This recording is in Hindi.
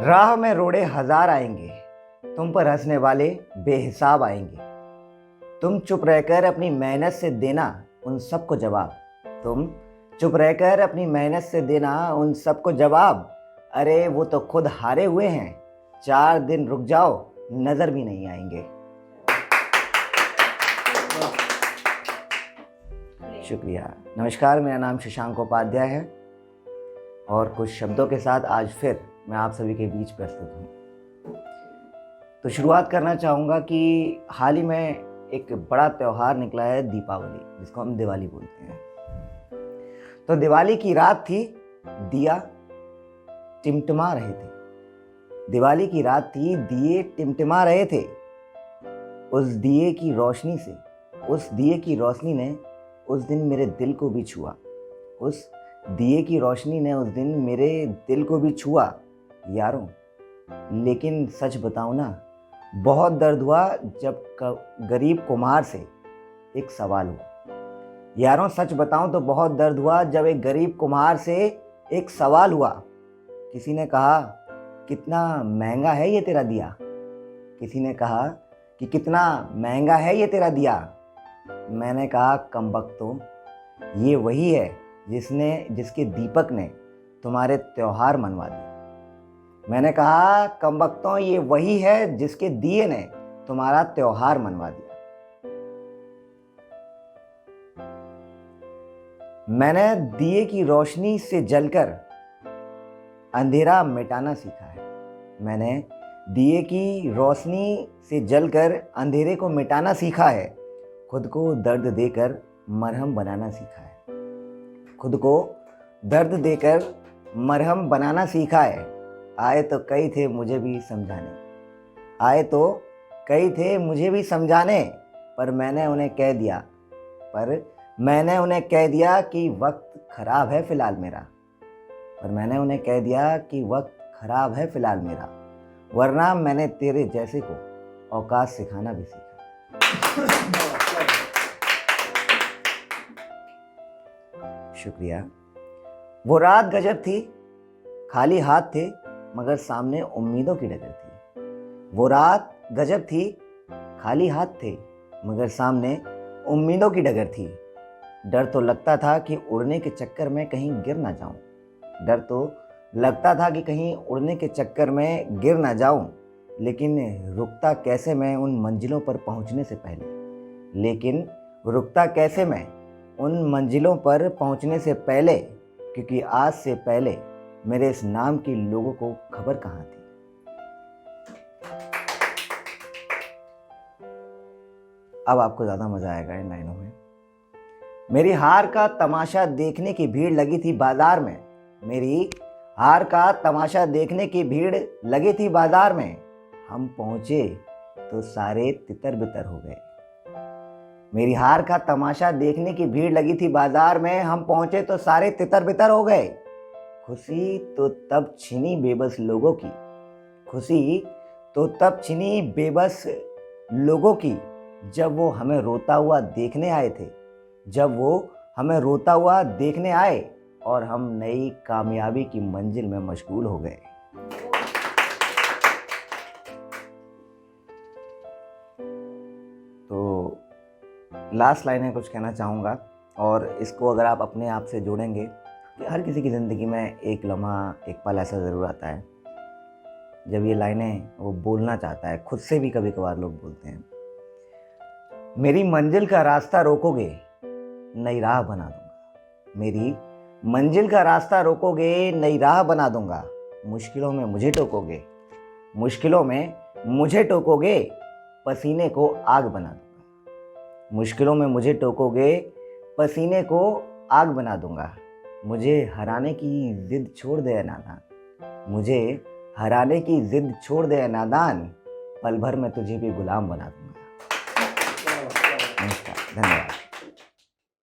राह में रोड़े हजार आएंगे, तुम पर हंसने वाले बेहिसाब आएंगे। तुम चुप रहकर अपनी मेहनत से देना उन सबको जवाब। तुम चुप रहकर अपनी मेहनत से देना उन सबको जवाब। अरे वो तो खुद हारे हुए हैं, 4 दिन रुक जाओ, नजर भी नहीं आएंगे। शुक्रिया। नमस्कार, मेरा नाम शशांक उपाध्याय है और कुछ शब्दों के साथ आज फिर मैं आप सभी के बीच प्रस्तुत हूँ। तो शुरुआत करना चाहूँगा कि हाल ही में एक बड़ा त्यौहार निकला है, दीपावली, जिसको हम दिवाली बोलते हैं। तो दिवाली की रात थी, दिया टिमटिमा रहे थे। दिवाली की रात थी, दिए टिमटिमा रहे थे। उस दिए की रोशनी से, उस दिए की रोशनी ने उस दिन मेरे दिल को भी छुआ। उस दिए की रोशनी ने उस दिन मेरे दिल को भी छुआ यारों। लेकिन सच बताऊं ना, बहुत दर्द हुआ जब गरीब कुम्हार से एक सवाल हुआ। यारों सच बताऊं तो बहुत दर्द हुआ जब एक गरीब कुम्हार से एक सवाल हुआ। किसी ने कहा, कितना महंगा है ये तेरा दिया। किसी ने कहा कि कितना महंगा है ये तेरा दिया। मैंने कहा, कमबख्तों, ये वही है जिसके दीपक ने तुम्हारे त्योहार मनवा दिए। मैंने कहा, कमबख्तों, ये वही है जिसके दिए ने तुम्हारा त्योहार मनवा दिया। मैंने दिए की रोशनी से जलकर अंधेरा मिटाना सीखा है। मैंने दिए की रोशनी से जलकर अंधेरे को मिटाना सीखा है। खुद को दर्द देकर मरहम बनाना सीखा है। खुद को दर्द देकर मरहम बनाना सीखा है। आए तो कई थे मुझे भी समझाने, आए तो कई थे मुझे भी समझाने, पर मैंने उन्हें कह दिया कि वक्त खराब है फिलहाल मेरा। वरना मैंने तेरे जैसे को औकात सिखाना भी सीखा। शुक्रिया। वो रात गजब थी, खाली हाथ थे मगर सामने उम्मीदों की डगर थी। वो रात गजब थी, खाली हाथ थे मगर सामने उम्मीदों की डगर थी। डर तो लगता था कि उड़ने के चक्कर में कहीं गिर ना जाऊं। लेकिन रुकता कैसे मैं उन मंजिलों पर पहुंचने से पहले, क्योंकि आज से पहले मेरे इस नाम के लोगों को खबर कहाँ थी। अब आपको ज़्यादा मज़ा आएगा इन लाइनों में। मेरी हार का तमाशा देखने की भीड़ लगी थी बाजार में। हम पहुँचे तो सारे तितर बितर हो गए। मेरी हार का तमाशा देखने की भीड़ लगी थी बाजार में। हम पहुँचे तो सारे तितर बितर हो गए। खुशी तो तब छिनी बेबस लोगों की जब वो हमें रोता हुआ देखने आए और हम नई कामयाबी की मंजिल में मशगूल हो गए। तो लास्ट लाइन है, कुछ कहना चाहूँगा, और इसको अगर आप अपने आप से जोड़ेंगे कि हर किसी की ज़िंदगी में एक लम्हा, एक पल ऐसा ज़रूर आता है जब ये लाइनें वो बोलना चाहता है। खुद से भी कभी कभार लोग बोलते हैं, मेरी मंजिल का रास्ता रोकोगे, नई राह बना दूंगा। मेरी मंजिल का रास्ता रोकोगे, नई राह बना दूंगा। मुश्किलों में मुझे टोकोगे, पसीने को आग बना दूंगा। मुझे हराने की जिद छोड़ दे नादान, पल भर में तुझे भी गुलाम बना दूंगा। नमस्कार, धन्यवाद।